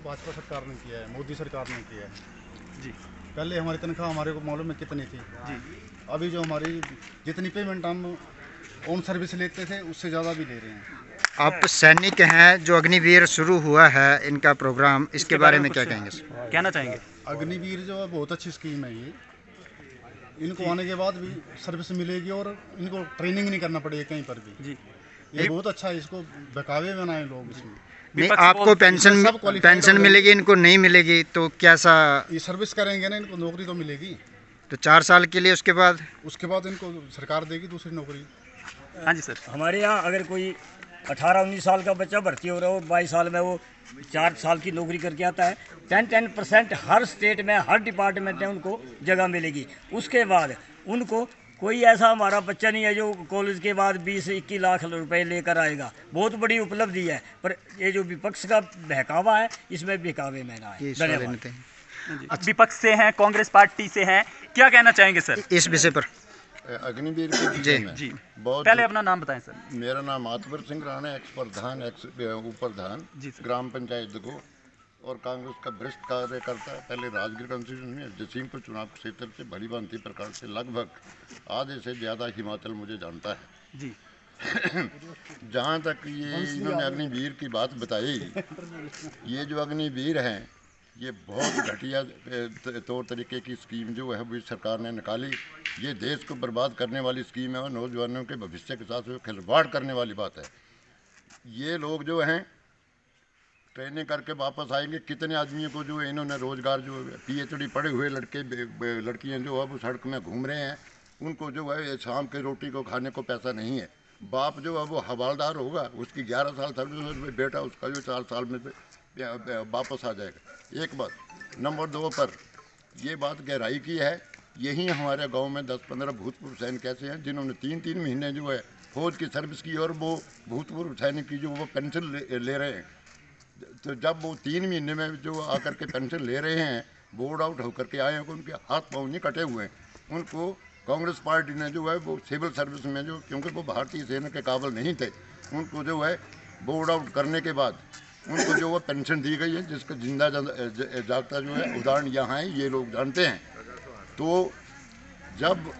भाजपा सरकार ने किया है, मोदी सरकार ने किया है जी पहले हमारी तनख्वाह हमारे को मालूम है कितनी थी जी। अभी जो हमारी जितनी पेमेंट हम ऑन सर्विस लेते थे उससे ज़्यादा भी ले रहे हैं। आप सैनिक हैं, जो अग्निवीर शुरू हुआ है इनका प्रोग्राम, इसके बारे में क्या कुछ कहेंगे? कहना चाहेंगे? अग्निवीर जो है बहुत अच्छी स्कीम है ये। इनको आने के बाद भी सर्विस मिलेगी और इनको ट्रेनिंग नहीं करना पड़ेगा कहीं पर भी। जी ये बहुत अच्छा है, इसको बहकावे बनाए लोग इसमें। नहीं, विपक्ष आपको बोल- पेंशन मिलेगी, इनको नहीं मिलेगी तो कैसा? ये सर्विस करेंगे ना, इनको नौकरी तो मिलेगी। तो 4 साल के लिए, उसके बाद इनको सरकार देगी दूसरी नौकरी। हाँ जी सर। हमारे यहाँ अगर कोई 18-19 साल का बच्चा भर्ती हो रहा हो, 22 साल में वो 4 साल की नौकरी करके आता है, 10% हर स्टेट में हर डिपार्टमेंट में उनको जगह मिलेगी। उसके बाद उनको कोई ऐसा हमारा बच्चा नहीं है जो कॉलेज के बाद 20-21 लाख रुपए लेकर आएगा। बहुत बड़ी उपलब्धि है, पर ये जो विपक्ष का बहकावा है इसमें बहकावे में ना ये है। सवाल धन्यवाद। लेते हैं अब विपक्ष से हैं, कांग्रेस पार्टी से हैं, क्या कहना चाहेंगे सर? इस विषय पर। अग्निवीर के जी, विषय में जी बहुत। पहले अपना नाम बताएं सर। मेरा नाम आतवर सिंह राणा, एक्स प्रधान, एक्स उपप्रधान जी सर। ग्राम पंचायत दगो और कांग्रेस का भ्रष्ट कार्यकर्ता। पहले राजगीर कंस्टिट्यूशन में जसीमपुर चुनाव क्षेत्र से भली भांति प्रकार से लगभग आधे से ज़्यादा हिमाचल मुझे जानता है। जी जहाँ तक ये इन्होंने अग्निवीर की बात बताई, ये जो अग्निवीर हैं ये बहुत घटिया तौर तरीके की स्कीम जो है वो सरकार ने निकाली। ये देश को बर्बाद करने वाली स्कीम है और नौजवानों के भविष्य के साथ खिलवाड़ करने वाली बात है। ये लोग जो हैं ट्रेनिंग करके वापस आएंगे। कितने आदमियों को जो है इन्होंने रोज़गार, जो PhD पढ़े हुए लड़कियां जो है वो सड़क में घूम रहे हैं, उनको जो है शाम के रोटी को खाने को पैसा नहीं है। बाप जो है वो हवालदार होगा, उसकी 11 साल सर्विस में, बेटा उसका जो 4 साल में वापस आ जाएगा। एक बात। नंबर 2 पर ये बात गहराई की है। यही हमारे गांव में 10-15 भूतपूर्व सैनिक ऐसे हैं जिन्होंने 3-3 महीने जो है फौज की सर्विस की और वो भूतपूर्व सैनिक की जो वो पेंशन ले रहे हैं। तो जब वो 3 महीने में जो आकर के पेंशन ले रहे हैं, बोर्ड आउट होकर के आए हैं, उनके हाथ पाँव नहीं कटे हुए हैं। उनको कांग्रेस पार्टी ने जो है वो सिविल सर्विस में जो, क्योंकि वो भारतीय सेना के काबिल नहीं थे, उनको जो है बोर्ड आउट करने के बाद उनको जो वो पेंशन दी गई है, जिसका जिंदा जागता जो है उदाहरण यहाँ है, ये लोग जानते हैं। तो जब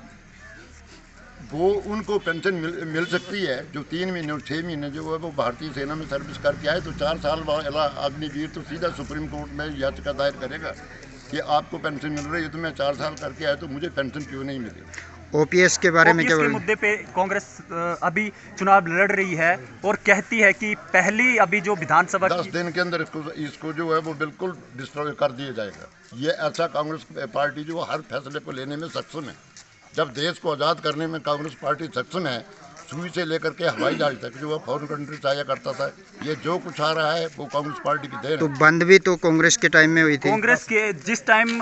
वो उनको पेंशन मिल सकती है जो 3 महीने और 6 महीने जो है वो भारतीय सेना में सर्विस करके आए, तो 4 साल वाला अग्निवीर तो सीधा सुप्रीम कोर्ट में याचिका दायर करेगा कि आपको पेंशन मिल रही है, तो मैं 4 साल करके आया तो मुझे पेंशन क्यों नहीं मिली। OPS के बारे में क्या OPS के बोलेंगे? मुद्दे पे कांग्रेस अभी चुनाव लड़ रही है और कहती है कि पहली अभी जो विधानसभा 10 दिन के अंदर इसको जो है वो बिल्कुल डिस्ट्रॉय कर दिया जाएगा। ये ऐसा कांग्रेस पार्टी जो हर फैसले को लेने में सक्षम है। जब देश को आज़ाद करने में कांग्रेस पार्टी सक्षम है, सुई से लेकर के हवाई जहाज तक जो है फॉरेन कंट्री से आया करता था, ये जो कुछ आ रहा है वो कांग्रेस पार्टी की देन तो है। बंद भी तो कांग्रेस के टाइम में हुई थी। कांग्रेस के जिस टाइम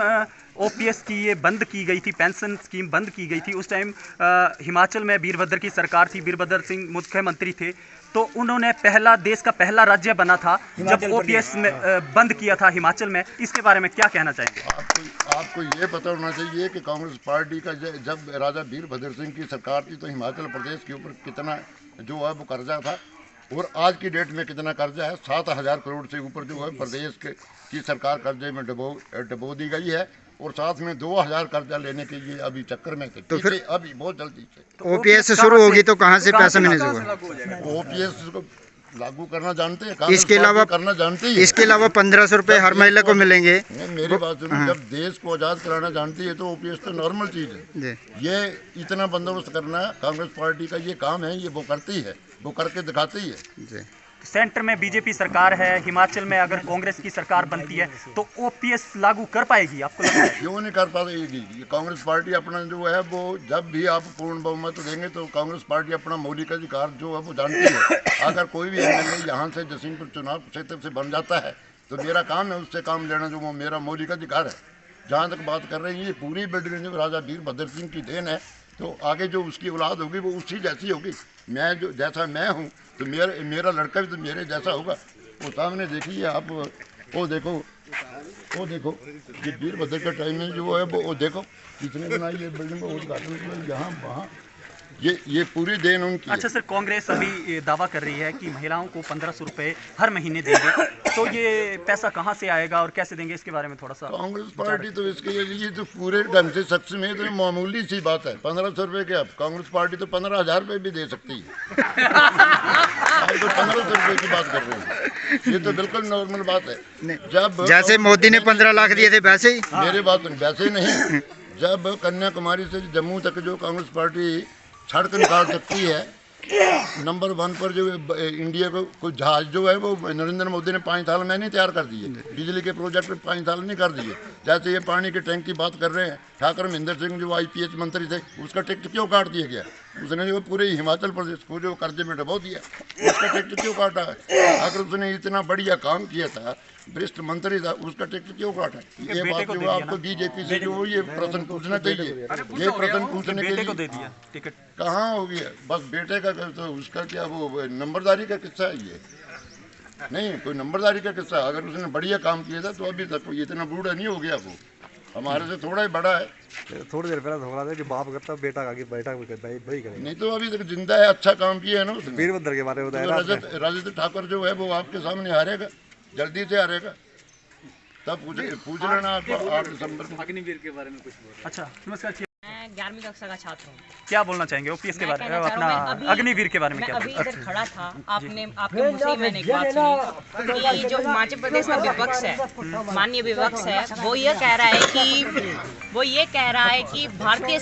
OPS की ये बंद की गई थी, पेंशन स्कीम बंद की गई थी, उस टाइम हिमाचल में वीरभद्र की सरकार थी, वीरभद्र सिंह मुख्यमंत्री थे, तो उन्होंने देश का पहला राज्य बना था जब OPS में बंद किया था हिमाचल में। इसके बारे में क्या कहना चाहेंगे? आपको ये पता होना चाहिए कि कांग्रेस पार्टी का जब राजा वीरभद्र सिंह की सरकार थी तो हिमाचल प्रदेश के ऊपर कितना जो है वो कर्जा था और आज की डेट में कितना कर्जा है। 7,000 करोड़ से ऊपर जो है प्रदेश की सरकार कर्जे में डबो दी गई है और साथ में 2,000 कर्जा लेने के लिए अभी चक्कर में थे। तो फिर अभी बहुत जल्दी से OPS शुरू होगी तो कहाँ से पैसा मैनेज होगा? OPS को लागू करना जानते हैं, इसके अलावा करना जानती है। इसके अलावा 1,500 रुपए हर महिला को मिलेंगे। मेरी बात सुनो, जब देश को आज़ाद कराना जानती है तो OPS तो नॉर्मल चीज़ है। जी। ये इतना बंदोबस्त करना कांग्रेस पार्टी का ये काम है, ये वो करती है, वो करके दिखाती है। जी। सेंटर में बीजेपी सरकार है, हिमाचल में अगर कांग्रेस की सरकार बनती है तो OPS लागू कर पाएगी, आपको लगता है? क्यों नहीं कर पाएगी? ये कांग्रेस पार्टी अपना जो है वो, जब भी आप पूर्ण बहुमत देंगे तो कांग्रेस पार्टी अपना मौलिक अधिकार जो है वो जानती है। अगर कोई भी MLA यहाँ से जसीमपुर चुनाव क्षेत्र से बन जाता है तो मेरा काम है उससे काम लेना, जो वो मेरा मौलिक अधिकार है। जहाँ तक बात कर रहे हैं, ये पूरी बिल्डिंग जो राजा वीरभद्र सिंह की देन है, तो आगे जो उसकी औलाद होगी वो उसी जैसी होगी। मैं जो जैसा मैं हूँ तो मेरा लड़का भी तो मेरे जैसा होगा। वो सामने देखिए आप, वो देखो ये वीरभद्र का टाइम में जो है वो देखो कितने बनाई है बिल्डिंग का उद्घाटन किया, यहाँ वहाँ ये पूरी देन उनकी अच्छा सर, कांग्रेस अभी दावा कर रही है कि महिलाओं को 1500 रुपए हर महीने देंगे, तो ये पैसा कहाँ से आएगा और कैसे देंगे, इसके बारे में थोड़ा सा। कांग्रेस पार्टी तो इसके लिए तो पूरे ढंग से सच में तो मामूली सी बात है। 1500 रुपये के अब कांग्रेस पार्टी तो 15,000 रुपये भी दे सकती है। आप तो 1500 रुपये की बात कर रहे हैं, ये तो बिल्कुल नॉर्मल बात है। जब जैसे मोदी ने 15 लाख दिए थे वैसे ही मेरे बात वैसे नहीं, जब कन्याकुमारी से जम्मू तक जो कांग्रेस पार्टी सड़क निकाल सकती है, नंबर 1 पर जो इंडिया को जहाज जो है वो नरेंद्र मोदी ने 5 साल में नहीं तैयार कर दिए। बिजली के प्रोजेक्ट 5 साल नहीं कर दिए। जैसे ये पानी के टैंक की बात कर रहे हैं, ठाकुर महेंद्र सिंह जो IPS मंत्री थे, उसका टिकट क्यों काट दिया गया? उसने जो पूरे हिमाचल प्रदेश को जो कर्जे में डबो दिया, उसका टिकट क्यों काटा है? अगर उसने इतना बढ़िया काम किया था, वरिष्ठ मंत्री था, उसका टिकट क्यों काटा? ये बात जो आपको बीजेपी से जो ये प्रश्न पूछना चाहिए, ये प्रश्न पूछने के लिए दे दिया टिकट कहाँ हो गया? बस बेटे का तो उसका क्या वो नंबरदारी का किस्सा है ये? नहीं, कोई नंबरदारी का किस्सा। अगर उसने बढ़िया काम किया था तो अभी तक इतना बूढ़ा नहीं हो गया। वो हमारे से थोड़ा ही बड़ा है। थोड़ी देर पहले धोखा था कि बाप करता बेटा आगे बेटा वही करेगा। नहीं तो अभी तक जिंदा है, अच्छा काम किया है ना उसने। वीरभद्र के बारे में तो बताया रजत ठाकुर जो है वो आपके सामने हारेगा, जल्दी से हारेगा। तब पूछ लेना आप 8 दिसंबर को। अग्निवीर के बारे में कुछ बोल। अच्छा नमस्कार, मैं 11वीं कक्षा का छात्र हूँ। क्या बोलना चाहेंगे OPS के मैं बारे में, कहना चाह रहा हूँ, अपना मैं अग्निवीर के बारे में मैं क्या अभी बोलना? इधर खड़ा था, आपके मुंह से ही मैंने एक बात सुनी कि जो हिमाचल प्रदेश का विपक्ष है, माननीय विपक्ष है, वो ये कह रहा है कि भारतीय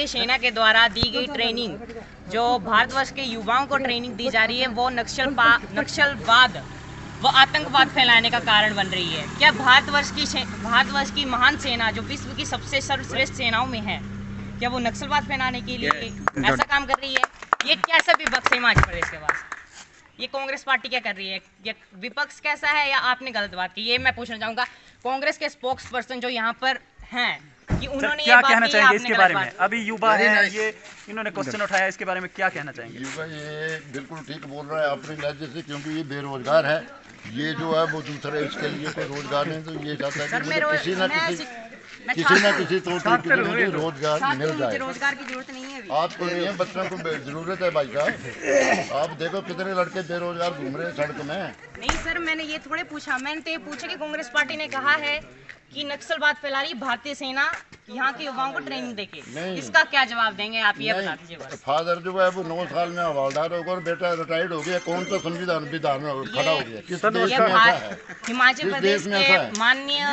सेना के द्वारा दी गई ट्रेनिंग, जो भारतवर्ष के युवाओं को ट्रेनिंग दी जा रही है, वो नक्सलवाद वो आतंकवाद फैलाने का कारण बन रही है। क्या भारतवर्ष की महान सेना जो विश्व की सबसे सर्वश्रेष्ठ सेनाओं में है, क्या वो नक्सलवाद फैलाने के लिए ऐसा काम कर रही है? ये कैसा विपक्ष है हिमाचल प्रदेश के पास? ये कांग्रेस पार्टी क्या कर रही है? ये विपक्ष कैसा है, या आपने गलत बात की? ये मैं पूछना चाहूँगा कांग्रेस के स्पोक्स पर्सन जो यहाँ पर हैं, कि उन्होंने क्या ये बात कहना की, चाहेंगे आपने इसके गलत बारे में? बात अभी युवा है, ये इन्होंने क्वेश्चन उठाया, इसके बारे में क्या कहना चाहेंगे? युवा ये बिल्कुल ठीक बोल रहा है अपने लहजे से, क्योंकि ये बेरोजगार है। ये जो है वो दूसरा, इसके लिए कोई रोजगार नहीं, तो ये चाहता है सर, कि मैं मुझे किसी ना किसी तौर तरीके से मुझे रोजगार मिल मुझे जाए। रोजगार की जरूरत नहीं है अभी। आपको नहीं है, बच्चों को जरूरत है भाई साहब। आप देखो कितने लड़के बेरोजगार घूम रहे हैं सड़क में। नहीं सर, मैंने ये थोड़े पूछा, मैंने तो ये पूछा कि कांग्रेस पार्टी ने कहा है कि नक्सलवाद फैला रही भारतीय सेना यहाँ के युवाओं को ट्रेनिंग देके, इसका क्या जवाब देंगे आप? ये बता दीजिए बस। फादर जो है वो 9 साल में हवलदार होगा और बेटा रिटायर्ड हो गया। कौन सा संविधान विधान में खड़ा हो गया? किस देश में ऐसा है? हिमाचल प्रदेश के माननीय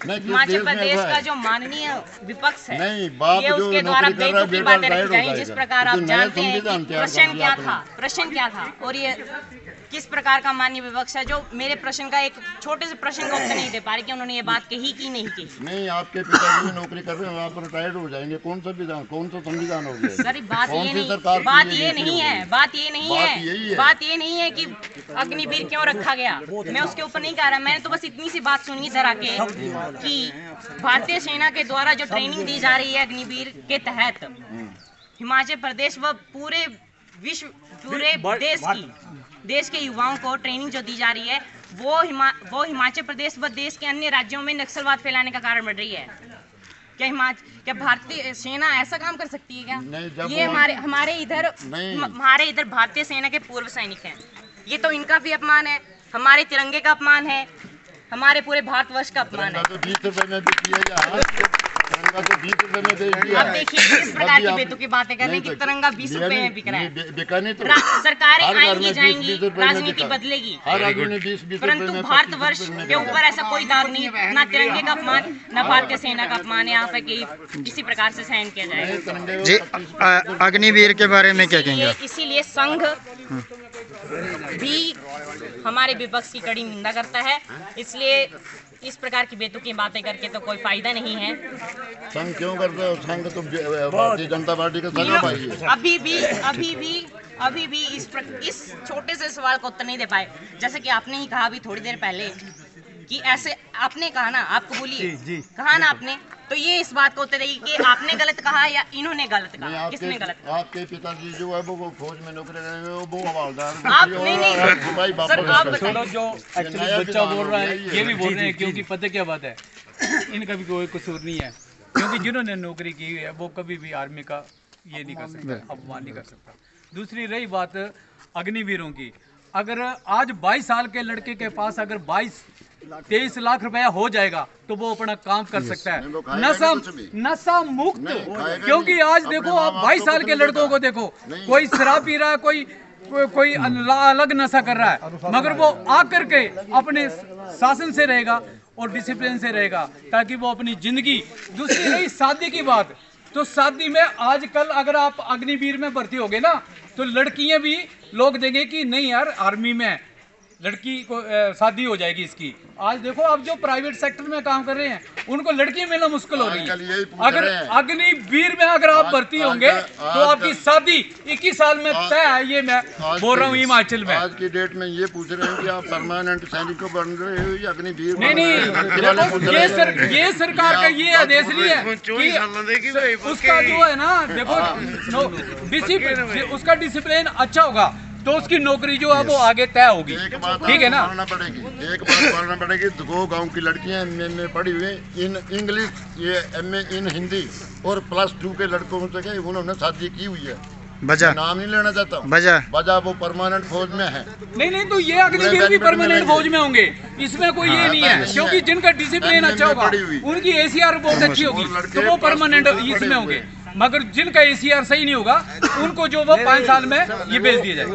हिमाचल प्रदेश का जो माननीय विपक्ष है, नहीं, बाप ये जो उसके द्वारा नौकरी कर रहा है, बेतुकी बेटा बातें रखी रिटायर्ड हो जाएं, जिस जाएगा। प्रकार आप तो नया जानते हैं संविधान कि तैयार प्रश्न कर क्या दिया था, प्रश्न क्या था, और ये किस प्रकार का माननीय विपक्ष है जो मेरे प्रश्न का एक छोटे से प्रश्न का उत्तर नहीं दे पा रहे कि उन्होंने ये बात कही कि नहीं कही। नहीं, आपके पिताजी नौकरी कर रहे हैं, आप रिटायर्ड हो जाएंगे। कौन सा विधान, कौन सा संविधान हो गया? सर बात कौन ये सी नहीं, सरकार की बात ये ये नीति नहीं होगी? है, बात ये नहीं बात यही है, है। बात ये नहीं है कि अग्निवीर क्यों रखा गया, मैं उसके ऊपर नहीं कह रहा। मैंने तो बस इतनी सी बात सुनी इधर आके कि भारतीय सेना के द्वारा जो ट्रेनिंग दी जा रही है अग्निवीर के तहत, हिमाचल प्रदेश व पूरे विश्व, पूरे देश के युवाओं को ट्रेनिंग जो दी जा रही है, वो हिमाचल प्रदेश व देश के अन्य राज्यों में नक्सलवाद फैलाने का कारण बन रही है। क्या भारतीय सेना ऐसा काम कर सकती है क्या? नहीं, ये हमारे इधर भारतीय सेना के पूर्व सैनिक हैं, ये तो इनका भी अपमान है, हमारे तिरंगे का अपमान है, हमारे पूरे भारतवर्ष का अपमान है। तो 20 रुपए में भी किया जा, तिरंगा तो 20 रुपए में दे दिया। अब देखिए किस प्रकार की बेतुकी बातें कर रहे हैं कि तिरंगा 20 रुपए में बिक रहा है। बिका नहीं तो सरकारें हर घर आएंगी में जाएंगी, 20 रुपए में राजनीति बिका। बदलेगी, हर आदमी ने 20 रुपए परंतु में, भारतवर्ष 25 रुपए में के बिका। ऊपर ऐसा कोई दाग नहीं, ना तिरंगे का अपमान, ना भारतीय सेना का अपमान यहाँ पे किसी प्रकार से सहन किया जाएगा। जी अग्निवीर के बारे में क्या कहेंगे आप? इसीलिए संघ भी हमारे विपक्ष की कड़ी निंदा करता है। इसलिए इस प्रकार की बेतुकी बातें करके तो कोई फायदा नहीं है। संघ क्यों करते हो? संघ तो भारतीय जनता पार्टी का सगा भाई है। अभी भी इस छोटे से सवाल का उत्तर नहीं दे पाए। जैसे कि आपने ही कहा अभी थोड़ी देर पहले कि ऐसे आपने कहा ना, आपको बोलिए कहा ना आपने, तो ये इस बात का उत्तर देगी कि आपने गलत कहा या इन्होंने गलत कहा, किसने गलत कहा? आपके पिताजी जो है वो फौज में नौकरी कर रहे हैं, वो हवलदार। आप नहीं सर, आप बताइए। जो एक्चुअली बच्चा बोल रहा है ये भी बोल रहे हैं, क्योंकि पता क्या बात है, इनका भी कोई कसूर नहीं है, क्योंकि जिन्होंने नौकरी की है वो कभी भी आर्मी का ये नहीं कर सकता, अपमान नहीं कर सकता। दूसरी रही बात अग्निवीरों की, अगर आज 22 साल के लड़के के पास अगर 22-23 लाख रुपया हो जाएगा तो वो अपना काम कर सकता है, नशा मुक्त। क्योंकि आज देखो आप 22 साल के लड़कों को देखो, कोई शराब पी रहा है, कोई अलग नशा कर रहा है, मगर वो आकर के अपने शासन से रहेगा और डिसिप्लिन से रहेगा ताकि वो अपनी जिंदगी। दूसरी रही शादी की बात, तो शादी में आजकल अगर आप अग्निवीर में भर्ती होगे ना तो लड़कियां भी लोग देंगे कि नहीं यार आर्मी में लड़की को शादी हो जाएगी इसकी। आज देखो आप जो प्राइवेट सेक्टर में काम कर रहे हैं उनको लड़कियां मिलना मुश्किल हो रही है। अगर अग्निवीर में अगर आप भर्ती होंगे तो आपकी शादी 21 साल में तय है। ये मैं बोल रहा हूँ हिमाचल में। आज की डेट में ये पूछ रहे हैं कि आप परमानेंट सैनिक को बन रहे हो या अग्निवीर? नहीं, ये सरकार का ये आदेश नहीं है कि उसका जो है ना देखो उसका डिसिप्लिन अच्छा होगा तो उसकी नौकरी जो है वो आगे तय होगी। ठीक है ना? एक बात बोलना पड़ेगी, 2 गांव की लड़कियां एमए में पढ़ी हुई इन इंग्लिश, ये एमए इन हिंदी और +2 के लड़कों से उन्होंने शादी की हुई है। बजा नाम नहीं लेना चाहता हूँ, बजा वो परमानेंट फौज में है। नहीं तो ये अग्निवीर भी परमानेंट फौज में होंगे, इसमें कोई ये नहीं है। क्योंकि जिनका डिसिप्लिन अच्छा होगा, उनकी ACR बहुत अच्छी होगी तो वो परमानेंट इसमें होंगे। मगर जिनका ACR सही नहीं होगा उनको जो वो 5 साल में ये भेज दिया जाएगा।